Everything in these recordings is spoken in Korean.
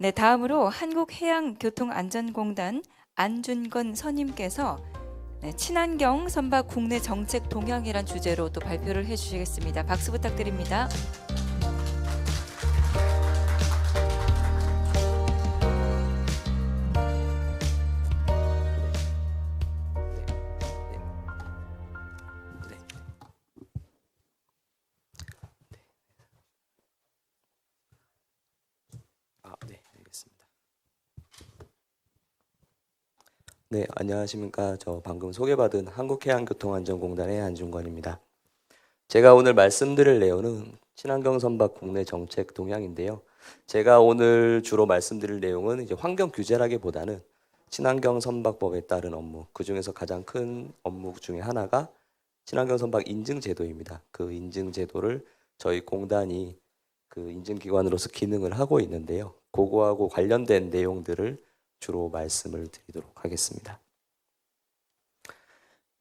네, 다음으로 한국해양교통안전공단 안준건 선임께서 친환경 선박 국내 정책 동향이란 주제로 또 발표를 해주시겠습니다. 박수 부탁드립니다. 알겠습니다. 네, 안녕하십니까. 저 방금 소개받은 한국해양교통안전공단의 안준건입니다. 제가 오늘 말씀드릴 내용은 친환경 선박 국내 정책 동향인데요. 제가 오늘 주로 말씀드릴 내용은 이제 환경 규제라기보다는 친환경 선박법에 따른 업무, 그 중에서 가장 큰 업무 중에 하나가 친환경 선박 인증 제도입니다. 그 인증 제도를 저희 공단이 그 인증기관으로서 기능을 하고 있는데요. 그거하고 관련된 내용들을 주로 말씀을 드리도록 하겠습니다.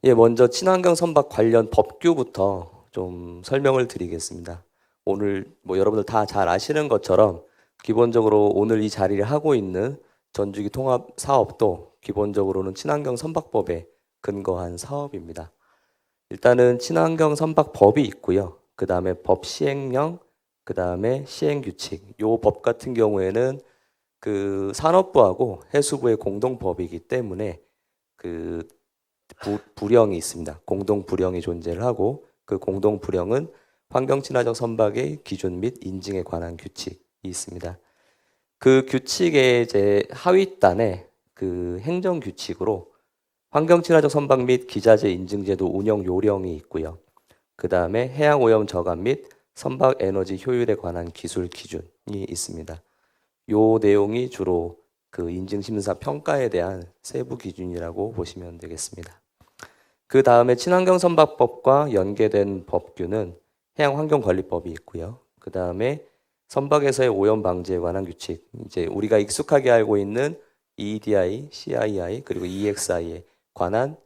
예, 먼저 친환경 선박 관련 법규부터 좀 설명을 드리겠습니다. 오늘 여러분들 다 잘 아시는 것처럼 기본적으로 오늘 이 자리를 하고 있는 전주기 통합 사업도 기본적으로는 친환경 선박법에 근거한 사업입니다. 일단은 친환경 선박법이 있고요. 그 다음에 법 시행령, 그 다음에 시행규칙. 요 법 같은 경우에는 그 산업부하고 해수부의 공동법이기 때문에 그 부령이 있습니다. 공동 부령이 존재를 하고 그 공동 부령은 환경 친화적 선박의 기준 및 인증에 관한 규칙이 있습니다. 그 규칙의 이제 하위단에 그 행정 규칙으로 환경 친화적 선박 및 기자재 인증제도 운영 요령이 있고요. 그 다음에 해양 오염 저감 및 선박 에너지 효율에 관한 기술 기준이 있습니다. 요 내용이 주로 그 인증심사 평가에 대한 세부 기준이라고 보시면 되겠습니다. 그 다음에 친환경 선박법과 연계된 법규는 해양환경관리법이 있고요. 그 다음에 선박에서의 오염 방지에 관한 규칙, 이제 우리가 익숙하게 알고 있는 EEDI, CII 그리고 EXI에 관한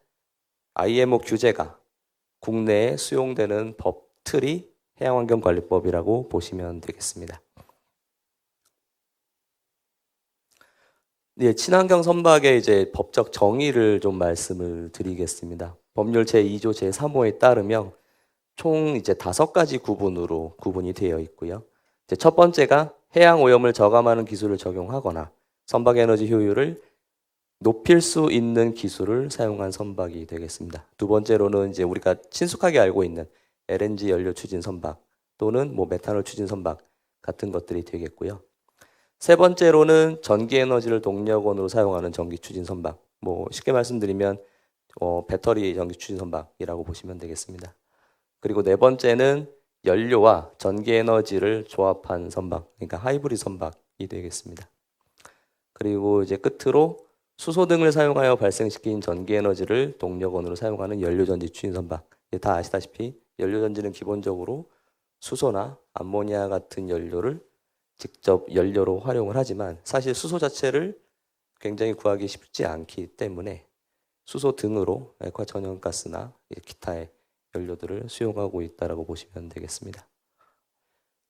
IMO 규제가 국내에 수용되는 법 틀이 해양환경관리법이라고 보시면 되겠습니다. 네, 친환경 선박의 이제 법적 정의를 좀 말씀을 드리겠습니다. 법률 제2조 제3호에 따르면 총 이제 5가지 구분으로 구분이 되어 있고요. 이제 첫 번째가 해양 오염을 저감하는 기술을 적용하거나 선박 에너지 효율을 높일 수 있는 기술을 사용한 선박이 되겠습니다. 두 번째로는 이제 우리가 친숙하게 알고 있는 LNG 연료 추진 선박 또는 메탄올 추진 선박 같은 것들이 되겠고요. 세 번째로는 전기 에너지를 동력원으로 사용하는 전기 추진 선박. 쉽게 말씀드리면 배터리 전기 추진 선박이라고 보시면 되겠습니다. 그리고 네 번째는 연료와 전기 에너지를 조합한 선박, 그러니까 하이브리드 선박이 되겠습니다. 그리고 이제 끝으로 수소 등을 사용하여 발생시킨 전기 에너지를 동력원으로 사용하는 연료전지 추진 선박. 다 아시다시피 연료전지는 기본적으로 수소나 암모니아 같은 연료를 직접 연료로 활용을 하지만 사실 수소 자체를 굉장히 구하기 쉽지 않기 때문에 수소 등으로 액화 천연가스나 기타의 연료들을 수용하고 있다고 보시면 되겠습니다.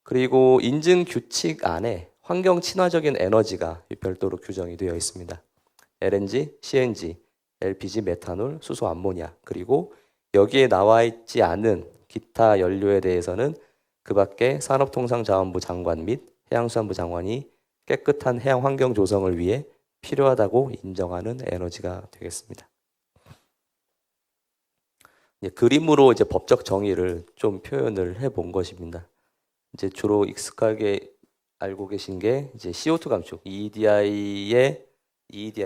그리고 인증 규칙 안에 환경 친화적인 에너지가 별도로 규정이 되어 있습니다. LNG, CNG, LPG, 메탄올, 수소, 암모니아 그리고 여기에 나와 있지 않은 기타 연료에 대해서는 그 밖에 산업통상자원부 장관 및 해양수산부 장관이 깨끗한 해양 환경 조성을 위해 필요하다고 인정하는 에너지가 되겠습니다. 그림으로 이제 법적 정의를 좀 표현을 해본 것입니다. 이제 주로 익숙하게 알고 계신 게 이제 CO2 감축, EEDI,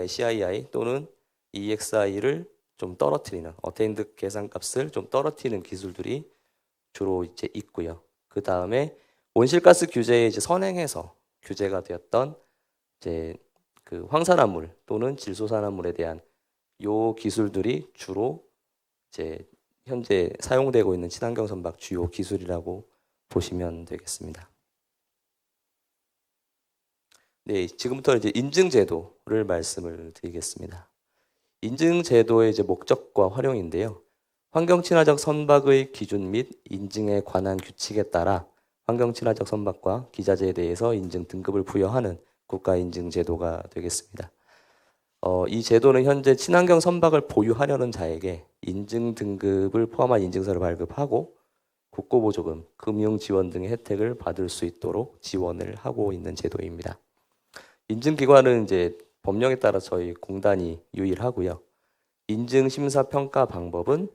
CII 또는 EXI를 좀 떨어뜨리는 어테인드 계산값을 좀 떨어뜨리는 기술들이 주로 이제 있고요. 그 다음에 온실가스 규제에 이제 선행해서 규제가 되었던 이제 그 황산화물 또는 질소산화물에 대한 요 기술들이 주로 이제 현재 사용되고 있는 친환경 선박 주요 기술이라고 보시면 되겠습니다. 네, 지금부터 이제 인증 제도를 말씀을 드리겠습니다. 인증 제도의 이제 목적과 활용인데요. 환경 친화적 선박의 기준 및 인증에 관한 규칙에 따라 환경 친화적 선박과 기자재에 대해서 인증 등급을 부여하는 국가 인증 제도가 되겠습니다. 이 제도는 현재 친환경 선박을 보유하려는 자에게 인증 등급을 포함한 인증서를 발급하고 국고보조금, 금융 지원 등의 혜택을 받을 수 있도록 지원을 하고 있는 제도입니다. 인증기관은 이제 법령에 따라 저희 공단이 유일하고요. 인증 심사 평가 방법은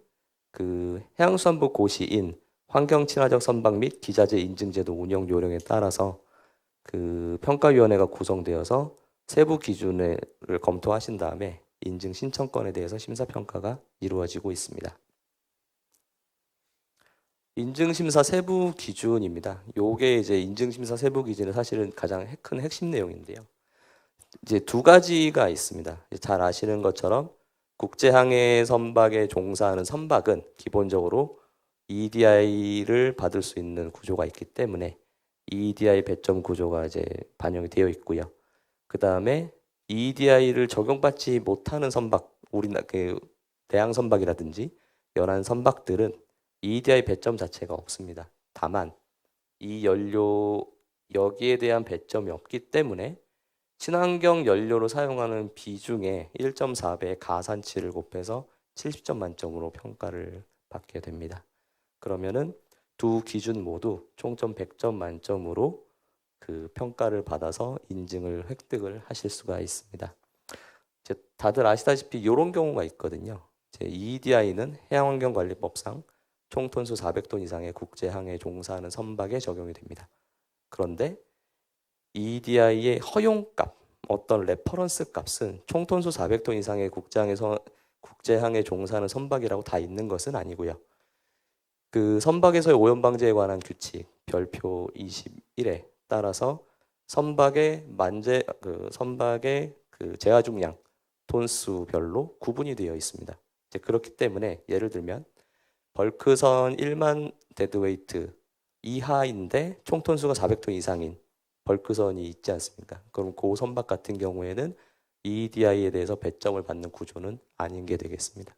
그 해양수산부 고시인 환경 친화적 선박 및 기자재 인증제도 운영 요령에 따라서 그 평가위원회가 구성되어서 세부 기준을 검토하신 다음에 인증 신청권에 대해서 심사 평가가 이루어지고 있습니다. 인증심사 세부 기준입니다. 요게 이제 인증심사 세부 기준은 사실은 가장 큰 핵심 내용인데요. 이제 두 가지가 있습니다. 잘 아시는 것처럼 국제항해 선박에 종사하는 선박은 기본적으로 EEDI를 받을 수 있는 구조가 있기 때문에 EEDI 배점 구조가 이제 반영이 되어 있고요. 그 다음에 EEDI를 적용받지 못하는 선박, 우리나라 그 대양 선박이라든지 연안 선박들은 EEDI 배점 자체가 없습니다. 다만 이 연료 여기에 대한 배점이 없기 때문에 친환경 연료로 사용하는 비중의 1.4배의 가산치를 곱해서 70점 만점으로 평가를 받게 됩니다. 그러면은 두 기준 모두 총점 100점 만점으로 그 평가를 받아서 인증을 획득을 하실 수가 있습니다. 이제 다들 아시다시피 이런 경우가 있거든요. EEDI는 해양환경관리법상 총 톤수 400톤 이상의 국제항해에 종사하는 선박에 적용이 됩니다. 그런데 EEDI의 허용값, 어떤 레퍼런스 값은 총 톤수 400톤 이상의 국제항해에 종사하는 선박이라고 다 있는 것은 아니고요. 그 선박에서의 오염 방지에 관한 규칙 별표 21에 따라서 선박의 그 제하 중량 톤수별로 구분이 되어 있습니다. 이제 그렇기 때문에 예를 들면 벌크선 1만 데드웨이트 이하인데 총 톤수가 400톤 이상인 벌크선이 있지 않습니까? 그럼 그 선박 같은 경우에는 EEDI에 대해서 배점을 받는 구조는 아닌 게 되겠습니다.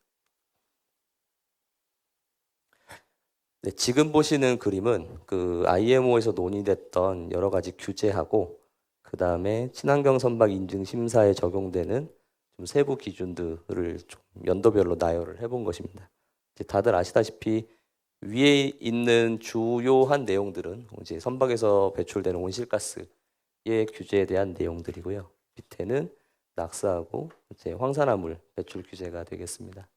네, 지금 보시는 그림은 그 IMO에서 논의됐던 여러 가지 규제하고 그 다음에 친환경 선박 인증 심사에 적용되는 좀 세부 기준들을 좀 연도별로 나열을 해본 것입니다. 이제 다들 아시다시피 위에 있는 주요한 내용들은 이제 선박에서 배출되는 온실가스의 규제에 대한 내용들이고요. 밑에는 낙사하고 이제 황산화물 배출 규제가 되겠습니다.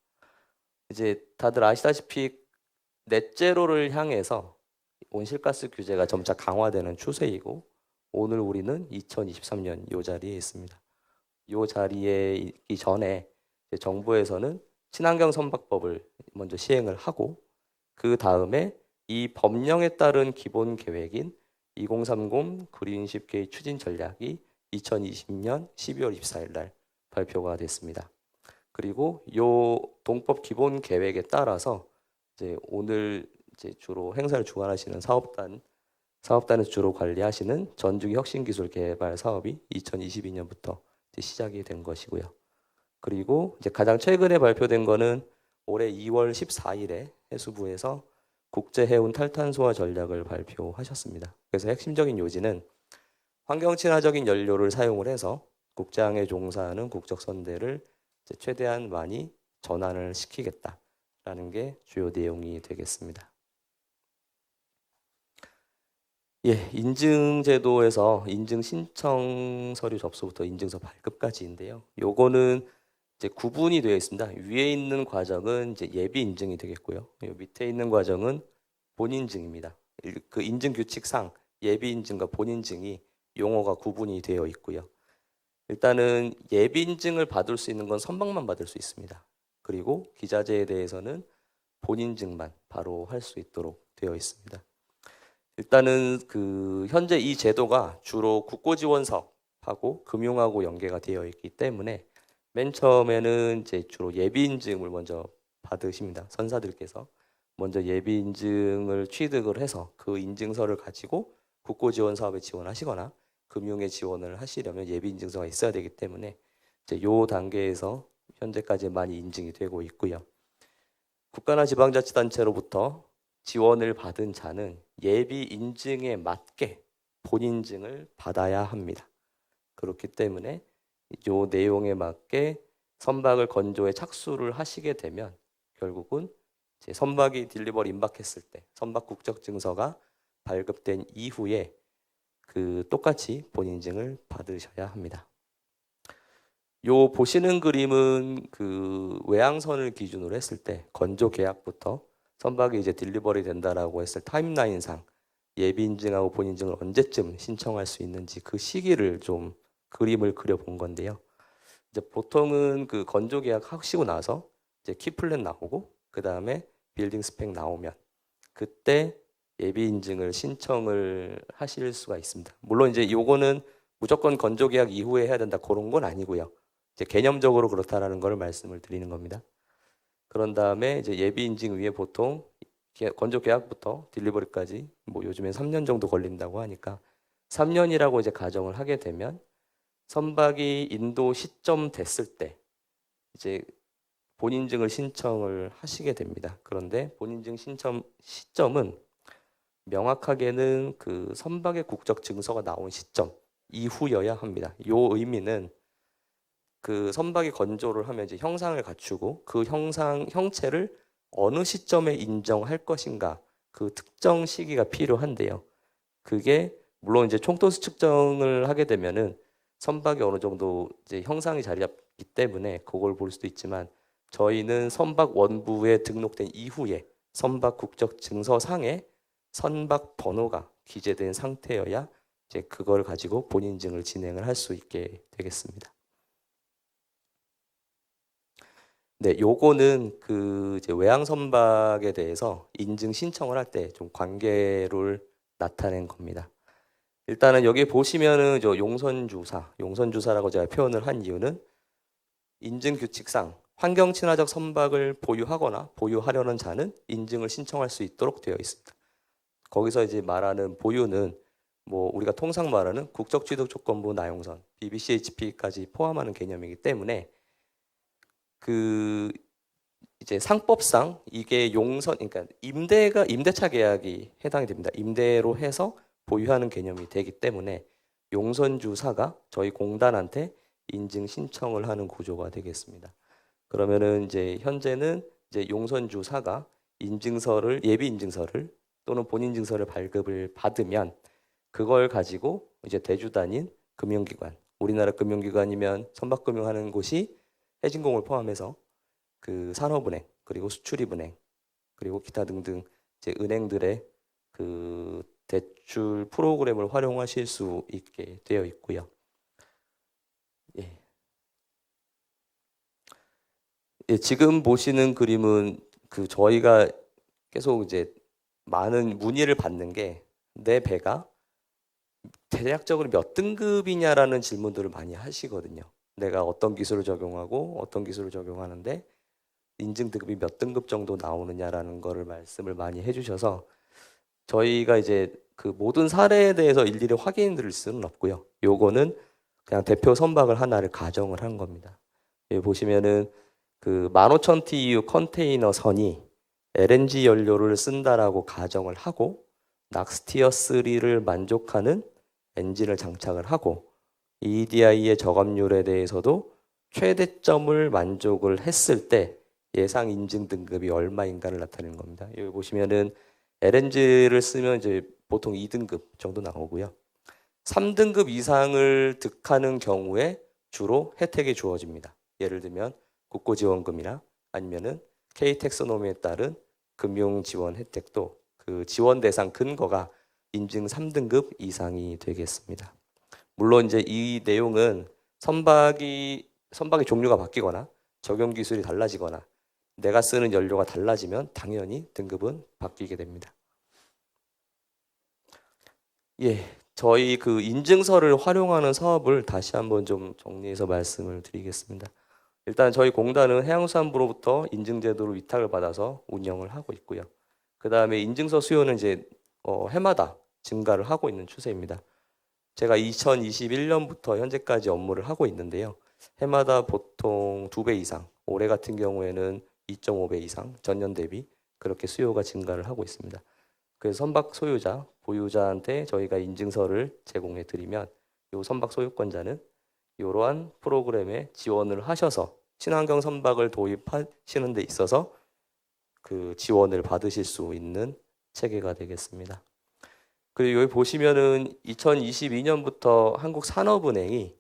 이제 다들 아시다시피 넷제로를 향해서 온실가스 규제가 점차 강화되는 추세이고 오늘 우리는 2023년 이 자리에 있습니다. 이 자리에 있기 전에 정부에서는 친환경 선박법을 먼저 시행을 하고 그 다음에 이 법령에 따른 기본 계획인 2030 그린십계의 추진 전략이 2020년 12월 24일 날 발표가 됐습니다. 그리고 이 동법 기본 계획에 따라서 이제 오늘 이제 주로 행사를 주관하시는 사업단에서 주로 관리하시는 전주기 혁신기술 개발 사업이 2022년부터 시작이 된 것이고요. 그리고 이제 가장 최근에 발표된 거는 올해 2월 14일에 해수부에서 국제해운 탈탄소화 전략을 발표하셨습니다. 그래서 핵심적인 요지는 환경 친화적인 연료를 사용을 해서 국제항해에 종사하는 국적선대를 최대한 많이 전환을 시키겠다라는 게 주요 내용이 되겠습니다. 예, 인증제도에서 인증 신청 서류 접수부터 인증서 발급까지인데요. 요거는 이제 구분이 되어 있습니다. 위에 있는 과정은 이제 예비 인증이 되겠고요. 요 밑에 있는 과정은 본인증입니다. 그 인증 규칙상 예비 인증과 본인증이 용어가 구분이 되어 있고요. 일단은 예비 인증을 받을 수 있는 건 선박만 받을 수 있습니다. 그리고 기자재에 대해서는 본인증만 바로 할 수 있도록 되어 있습니다. 일단은 그 현재 이 제도가 주로 국고지원 사업하고 금융하고 연계가 되어 있기 때문에 맨 처음에는 이제 주로 예비 인증을 먼저 받으십니다. 선사들께서 먼저 예비 인증을 취득을 해서 그 인증서를 가지고 국고지원 사업에 지원하시거나 금융에 지원을 하시려면 예비 인증서가 있어야 되기 때문에 이제 요 단계에서 현재까지 많이 인증이 되고 있고요. 국가나 지방자치단체로부터 지원을 받은 자는 예비 인증에 맞게 본인증을 받아야 합니다. 그렇기 때문에 이 내용에 맞게 선박을 건조에 착수를 하시게 되면 결국은 이제 선박이 딜리버리 임박했을 때 선박 국적 증서가 발급된 이후에 그 똑같이 본인 인증을 받으셔야 합니다. 요 보시는 그림은 그 외항선을 기준으로 했을 때 건조 계약부터 선박이 이제 딜리버리 된다라고 했을 타임라인상 예비 인증하고 본인 인증을 언제쯤 신청할 수 있는지 그 시기를 좀 그림을 그려 본 건데요. 이제 보통은 그 건조 계약 하시고 나서 이제 키플랜 나오고 그 다음에 빌딩 스펙 나오면 그때 예비 인증을 신청을 하실 수가 있습니다. 물론 이제 요거는 무조건 건조 계약 이후에 해야 된다 그런 건 아니고요. 이제 개념적으로 그렇다라는 걸 말씀을 드리는 겁니다. 그런 다음에 이제 예비 인증 위에 보통 건조 계약부터 딜리버리까지 뭐 요즘엔 3년 정도 걸린다고 하니까 3년이라고 이제 가정을 하게 되면 선박이 인도 시점 됐을 때 이제 본인증을 신청을 하시게 됩니다. 그런데 본인증 신청 시점은 명확하게는 그 선박의 국적 증서가 나온 시점 이후여야 합니다. 요 의미는 그 선박이 건조를 하면 이제 형상을 갖추고 그 형체를 어느 시점에 인정할 것인가 그 특정 시기가 필요한데요. 그게 물론 이제 총도수 측정을 하게 되면은 선박이 어느 정도 이제 형상이 자리 잡기 때문에 그걸 볼 수도 있지만 저희는 선박 원부에 등록된 이후에 선박 국적 증서상에 선박 번호가 기재된 상태여야 이제 그걸 가지고 본인 인증을 진행을 할 수 있게 되겠습니다. 네, 요거는 그 이제 외항 선박에 대해서 인증 신청을 할 때 좀 관계를 나타낸 겁니다. 일단은 여기 보시면은 저 용선주사라고 제가 표현을 한 이유는 인증 규칙상 환경 친화적 선박을 보유하거나 보유하려는 자는 인증을 신청할 수 있도록 되어 있습니다. 거기서 이제 말하는 보유는 뭐 우리가 통상 말하는 국적 취득 조건부 나용선, BBCHP까지 포함하는 개념이기 때문에 그 이제 상법상 이게 그러니까 임대차 계약이 해당이 됩니다. 임대로 해서 보유하는 개념이 되기 때문에 용선주사가 저희 공단한테 인증 신청을 하는 구조가 되겠습니다. 그러면은 이제 현재는 이제 용선주사가 예비 인증서를 또는 본인 인증서를 발급을 받으면 그걸 가지고 이제 대주단인 금융기관, 우리나라 금융기관이면 선박금융하는 곳이 해진공을 포함해서 그 산업은행 그리고 수출입은행 그리고 기타 등등 이제 은행들의 그 대출 프로그램을 활용하실 수 있게 되어 있고요. 예. 예, 지금 보시는 그림은 그 저희가 계속 이제 많은 문의를 받는 게 내 배가 대략적으로 몇 등급이냐라는 질문들을 많이 하시거든요. 내가 어떤 기술을 적용하고 어떤 기술을 적용하는데 인증 등급이 몇 등급 정도 나오느냐라는 거를 말씀을 많이 해주셔서 저희가 이제 그 모든 사례에 대해서 일일이 확인 드릴 수는 없고요. 요거는 그냥 대표 선박을 하나를 가정을 한 겁니다. 여기 보시면은 그 15,000TEU 컨테이너 선이 LNG 연료를 쓴다라고 가정을 하고 낙스티어 3를 만족하는 엔진을 장착을 하고 EEDI의 저감률에 대해서도 최대점을 만족을 했을 때 예상 인증 등급이 얼마인가를 나타내는 겁니다. 여기 보시면은 LNG를 쓰면 이제 보통 2등급 정도 나오고요. 3등급 이상을 득하는 경우에 주로 혜택이 주어집니다. 예를 들면 국고지원금이나 아니면은 K-텍소노미에 따른 금융 지원 혜택도 그 지원 대상 근거가 인증 3등급 이상이 되겠습니다. 물론 이제 이 내용은 선박의 종류가 바뀌거나 적용 기술이 달라지거나 내가 쓰는 연료가 달라지면 당연히 등급은 바뀌게 됩니다. 예, 저희 그 인증서를 활용하는 사업을 다시 한번 좀 정리해서 말씀을 드리겠습니다. 일단 저희 공단은 해양수산부로부터 인증제도를 위탁을 받아서 운영을 하고 있고요. 그 다음에 인증서 수요는 이제 해마다 증가를 하고 있는 추세입니다. 제가 2021년부터 현재까지 업무를 하고 있는데요. 해마다 보통 2배 이상, 올해 같은 경우에는 2.5배 이상 전년 대비 그렇게 수요가 증가를 하고 있습니다. 그래서 선박 소유자, 보유자한테 저희가 인증서를 제공해 드리면 이 선박 소유권자는 이러한 프로그램에 지원을 하셔서 친환경 선박을 도입하시는 데 있어서 그 지원을 받으실 수 있는 체계가 되겠습니다. 그리고 여기 보시면은 2022년부터 한국산업은행이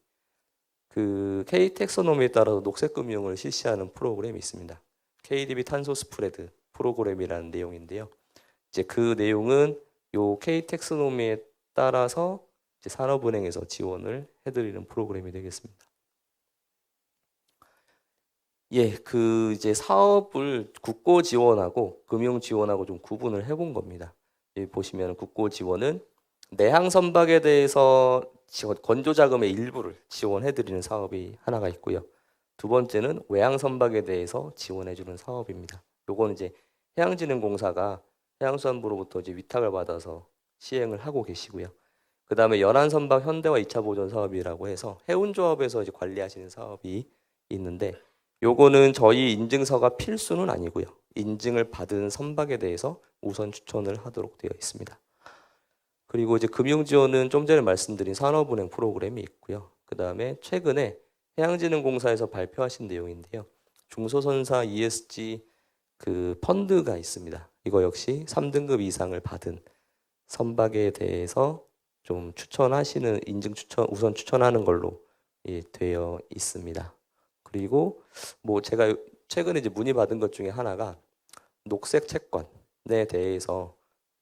그 K 텍소노미에 따라서 녹색금융을 실시하는 프로그램이 있습니다. KDB 탄소 스프레드 프로그램이라는 내용인데요. 이제 그 내용은 요 K 텍소노미에 따라서 이제 산업은행에서 지원을 해드리는 프로그램이 되겠습니다. 예, 그 이제 사업을 국고 지원하고 금융 지원하고 좀 구분을 해본 겁니다. 여기 보시면 국고 지원은 내항 선박에 대해서 건조 자금의 일부를 지원해드리는 사업이 하나가 있고요. 두 번째는 외항 선박에 대해서 지원해주는 사업입니다. 요거는 이제 해양진흥공사가 해양수산부로부터 이제 위탁을 받아서 시행을 하고 계시고요. 그 다음에 연안 선박 현대화 2차 보존 사업이라고 해서 해운조합에서 이제 관리하시는 사업이 있는데, 요거는 저희 인증서가 필수는 아니고요. 인증을 받은 선박에 대해서 우선 추천을 하도록 되어 있습니다. 그리고 이제 금융 지원은 좀 전에 말씀드린 산업은행 프로그램이 있고요. 그 다음에 최근에 해양진흥공사에서 발표하신 내용인데요. 중소선사 ESG 그 펀드가 있습니다. 이거 역시 3등급 이상을 받은 선박에 대해서 좀 추천하시는 인증 추천 우선 추천하는 걸로 되어 있습니다. 그리고 뭐 제가 최근에 이제 문의받은 것 중에 하나가 녹색 채권에 대해서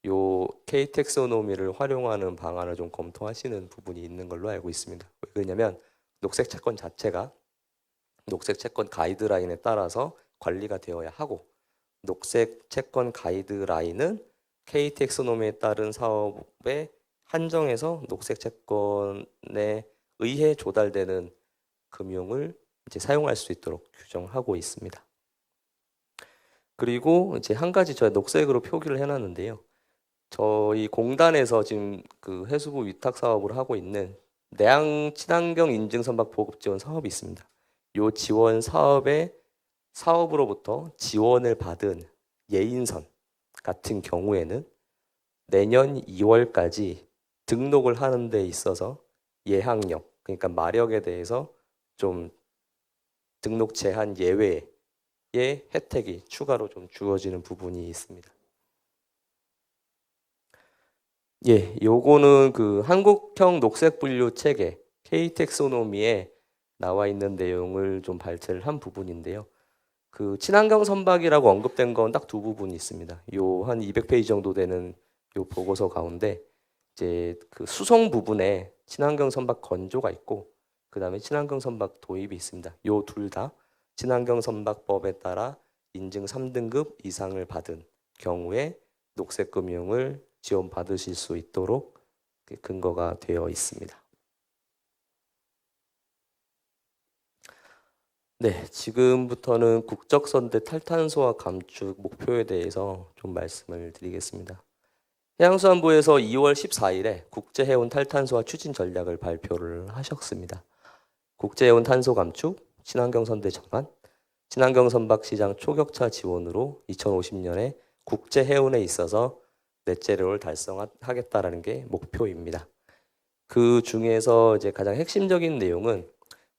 요 K 텍소노미를 활용하는 방안을 좀 검토하시는 부분이 있는 걸로 알고 있습니다. 왜냐하면 녹색 채권 자체가 녹색 채권 가이드라인에 따라서 관리가 되어야 하고, 녹색 채권 가이드라인은 K 텍소노미에 따른 사업에 한정해서 녹색 채권에 의해 조달되는 금융을 이제 사용할 수 있도록 규정하고 있습니다. 그리고 이제 한 가지 제가 녹색으로 표기를 해놨는데요. 저희 공단에서 지금 그 해수부 위탁 사업을 하고 있는 내양 친환경 인증 선박 보급 지원 사업이 있습니다. 이 지원 사업의 사업으로부터 지원을 받은 예인선 같은 경우에는 내년 2월까지 등록을 하는 데 있어서 예항력, 그러니까 마력에 대해서 좀 등록 제한 예외의 혜택이 추가로 좀 주어지는 부분이 있습니다. 예, 요거는 그 한국형 녹색 분류 체계 K 텍소노미에 나와 있는 내용을 좀 발췌를 한 부분인데요. 그 친환경 선박이라고 언급된 건 딱 두 부분이 있습니다. 요 한 200페이지 정도 되는 요 보고서 가운데 이제 그 수송 부분에 친환경 선박 건조가 있고, 그 다음에 친환경 선박 도입이 있습니다. 요 둘 다 친환경 선박법에 따라 인증 3등급 이상을 받은 경우에 녹색 금융을 지원받으실 수 있도록 근거가 되어 있습니다. 네, 지금부터는 국적선대 탈탄소화 감축 목표에 대해서 좀 말씀을 드리겠습니다. 해양수산부에서 2월 14일에 국제해운 탈탄소화 추진 전략을 발표를 하셨습니다. 국제해운 탄소 감축, 친환경 선대 전환, 친환경 선박 시장 초격차 지원으로 2050년에 국제해운에 있어서 넷제로를 달성하겠다라는 게 목표입니다. 그 중에서 이제 가장 핵심적인 내용은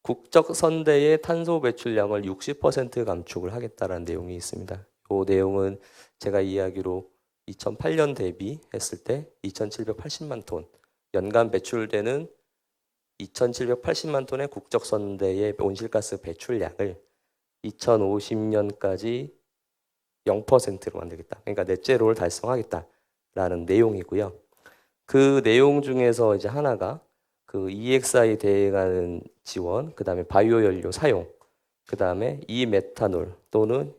국적 선대의 탄소 배출량을 60% 감축을 하겠다라는 내용이 있습니다. 이 내용은 제가 이야기로 2008년 대비했을 때 2,780만 톤, 연간 배출되는 2,780만 톤의 국적 선대의 온실가스 배출량을 2050년까지 0%로 만들겠다. 그러니까 넷제로를 달성하겠다라는 내용이고요. 그 내용 중에서 이제 하나가 그 EXI 대응하는 지원, 그 다음에 바이오 연료 사용, 그 다음에 이메탄올 또는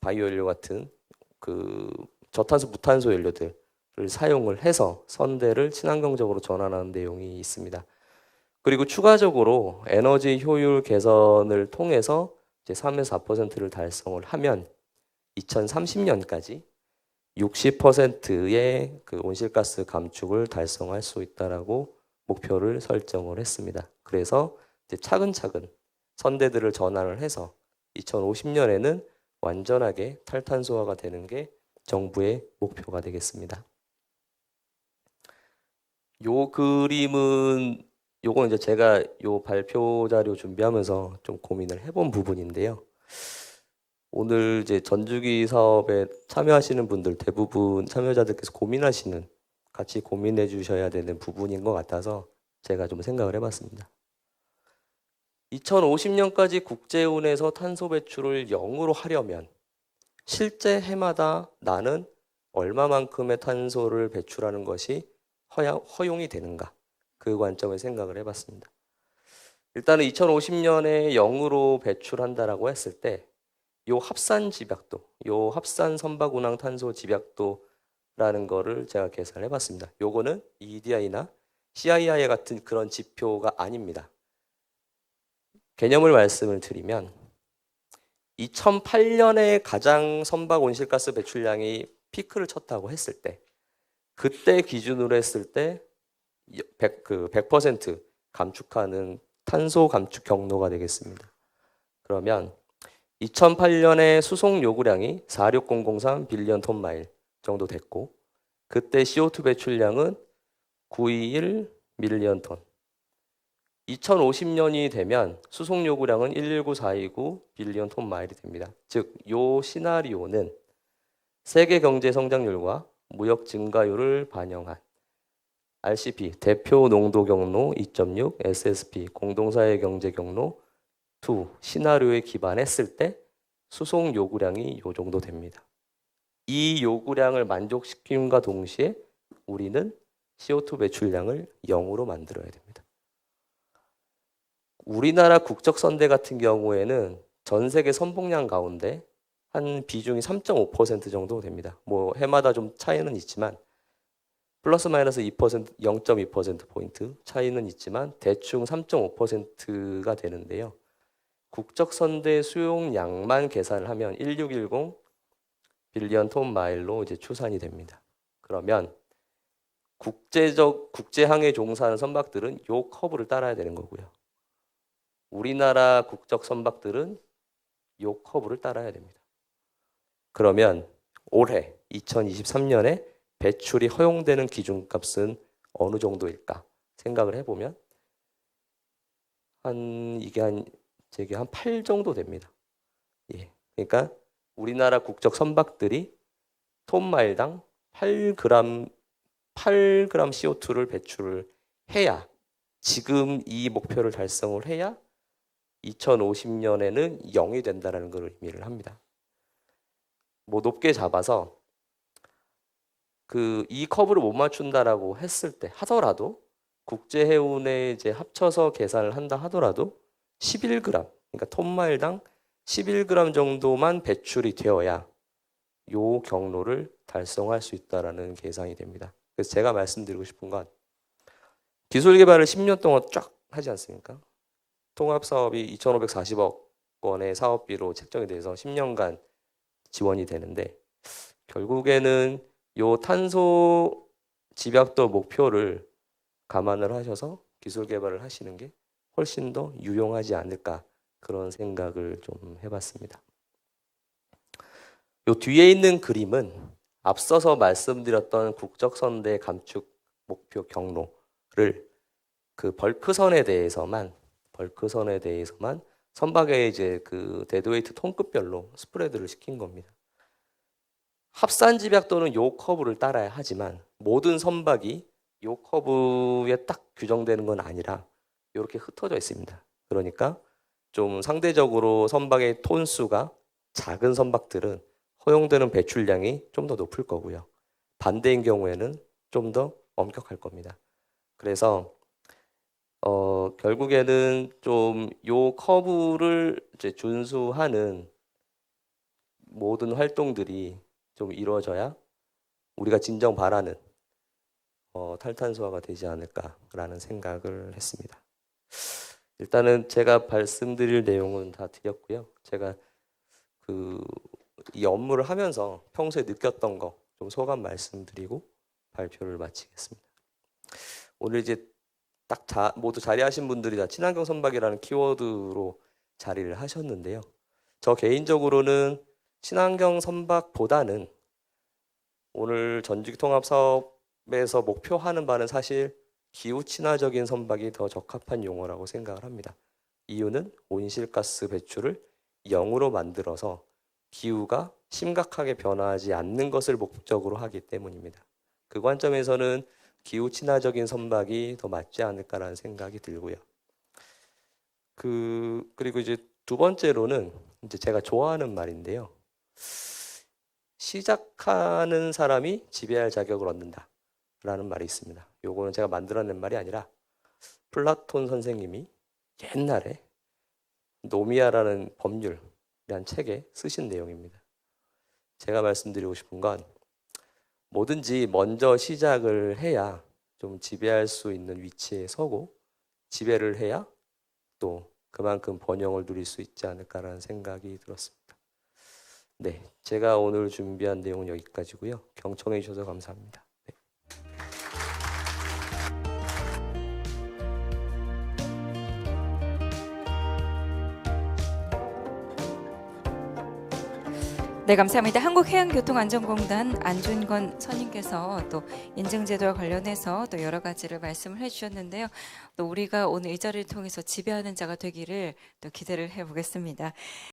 바이오 연료 같은 그 저탄소 무탄소 연료들을 사용을 해서 선대를 친환경적으로 전환하는 내용이 있습니다. 그리고 추가적으로 에너지 효율 개선을 통해서 이제 3에서 4%를 달성을 하면 2030년까지 60%의 그 온실가스 감축을 달성할 수 있다라고 목표를 설정을 했습니다. 그래서 이제 차근차근 선대들을 전환을 해서 2050년에는 완전하게 탈탄소화가 되는 게 정부의 목표가 되겠습니다. 요 그림은 요건 이제 제가 요 발표 자료 준비하면서 좀 고민을 해본 부분인데요. 오늘 이제 전주기 사업에 참여하시는 분들 대부분 참여자들께서 같이 고민해 주셔야 되는 부분인 것 같아서 제가 좀 생각을 해봤습니다. 2050년까지 국제운에서 탄소 배출을 0으로 하려면 실제 해마다 나는 얼마만큼의 탄소를 배출하는 것이 허용이 되는가? 그 관점을 생각을 해봤습니다. 일단은 2050년에 0으로 배출한다라고 했을 때 요 합산 집약도, 요 합산 선박운항 탄소 집약도라는 거를 제가 계산을 해봤습니다. 요거는 EEDI나 CII 같은 그런 지표가 아닙니다. 개념을 말씀을 드리면 2008년에 가장 선박 온실가스 배출량이 피크를 쳤다고 했을 때 그때 기준으로 했을 때 100% 감축하는 탄소 감축 경로가 되겠습니다. 그러면 2008년에 수송 요구량이 46003 빌리언 톤마일 정도 됐고 그때 CO2 배출량은 921 밀리언 톤. 2050년이 되면 수송 요구량은 119429 빌리언 톤마일이 됩니다. 즉, 요 시나리오는 세계 경제 성장률과 무역 증가율을 반영한 RCP 대표 농도 경로 2.6 SSP 공동사회 경제 경로 2 시나리오에 기반했을 때 수송 요구량이 요 정도 됩니다. 이 요구량을 만족시킴과 동시에 우리는 CO2 배출량을 0으로 만들어야 됩니다. 우리나라 국적선대 같은 경우에는 전 세계 선봉량 가운데 한 비중이 3.5% 정도 됩니다. 뭐 해마다 좀 차이는 있지만 플러스 마이너스 2%, 0.2%포인트 차이는 있지만 대충 3.5%가 되는데요. 국적선대 수용량만 계산을 하면 1610 빌리언 톤 마일로 이제 추산이 됩니다. 그러면 국제항에 종사하는 선박들은 요 커브를 따라야 되는 거고요. 우리나라 국적 선박들은 요 커브를 따라야 됩니다. 그러면 올해 2023년에 배출이 허용되는 기준값은 어느 정도일까 생각을 해보면 제게 한 8 정도 됩니다. 예. 그러니까 우리나라 국적 선박들이 톤마일당 8g CO2를 배출을 해야 지금 이 목표를 달성을 해야 2050년에는 0이 된다는 걸 의미를 합니다. 뭐 높게 잡아서 이 커브를 못 맞춘다라고 했을 때 하더라도 국제 해운에 이제 합쳐서 계산을 한다 하더라도 11g, 그러니까 톤마일당 11g 정도만 배출이 되어야 요 경로를 달성할 수 있다라는 계산이 됩니다. 그래서 제가 말씀드리고 싶은 건 기술 개발을 10년 동안 쫙 하지 않습니까? 통합 사업이 2,540억 원의 사업비로 책정이 돼서 10년간 지원이 되는데 결국에는 요 탄소 집약도 목표를 감안을 하셔서 기술 개발을 하시는 게 훨씬 더 유용하지 않을까 그런 생각을 좀 해봤습니다. 요 뒤에 있는 그림은 앞서서 말씀드렸던 국적선대 감축 목표 경로를 그 벌크선에 대해서만 선박의 이제 그 데드웨이트 톤급별로 스프레드를 시킨 겁니다. 합산 집약도는 요 커브를 따라야 하지만 모든 선박이 요 커브에 딱 규정되는 건 아니라 이렇게 흩어져 있습니다. 그러니까 좀 상대적으로 선박의 톤수가 작은 선박들은 허용되는 배출량이 좀 더 높을 거고요. 반대인 경우에는 좀 더 엄격할 겁니다. 그래서 결국에는 좀 요 커브를 이제 준수하는 모든 활동들이 좀 이루어져야 우리가 진정 바라는 탈탄소화가 되지 않을까라는 생각을 했습니다. 일단은 제가 말씀드릴 내용은 다 드렸고요. 제가 이 업무를 하면서 평소에 느꼈던 거 좀 소감 말씀드리고 발표를 마치겠습니다. 오늘 이제 딱 모두 자리하신 분들이 다 친환경 선박이라는 키워드로 자리를 하셨는데요. 저 개인적으로는 친환경 선박보다는 오늘 전주기 통합 사업에서 목표하는 바는 사실 기후 친화적인 선박이 더 적합한 용어라고 생각을 합니다. 이유는 온실가스 배출을 0으로 만들어서 기후가 심각하게 변화하지 않는 것을 목적으로 하기 때문입니다. 그 관점에서는 기후 친화적인 선박이 더 맞지 않을까라는 생각이 들고요. 그리고 이제 두 번째로는 이제 제가 좋아하는 말인데요. 시작하는 사람이 지배할 자격을 얻는다라는 말이 있습니다. 요거는 제가 만들어낸 말이 아니라 플라톤 선생님이 옛날에 노미아라는 법률이라는 책에 쓰신 내용입니다. 제가 말씀드리고 싶은 건 뭐든지 먼저 시작을 해야 좀 지배할 수 있는 위치에 서고 지배를 해야 또 그만큼 번영을 누릴 수 있지 않을까라는 생각이 들었습니다. 네, 제가 오늘 준비한 내용은 여기까지고요. 경청해 주셔서 감사합니다. 네. 네, 감사합니다. 한국해양교통안전공단 안준건 선임께서 또 인증제도와 관련해서 또 여러 가지를 말씀을 해주셨는데요. 또 우리가 오늘 이 자리를 통해서 지배하는 자가 되기를 또 기대를 해보겠습니다.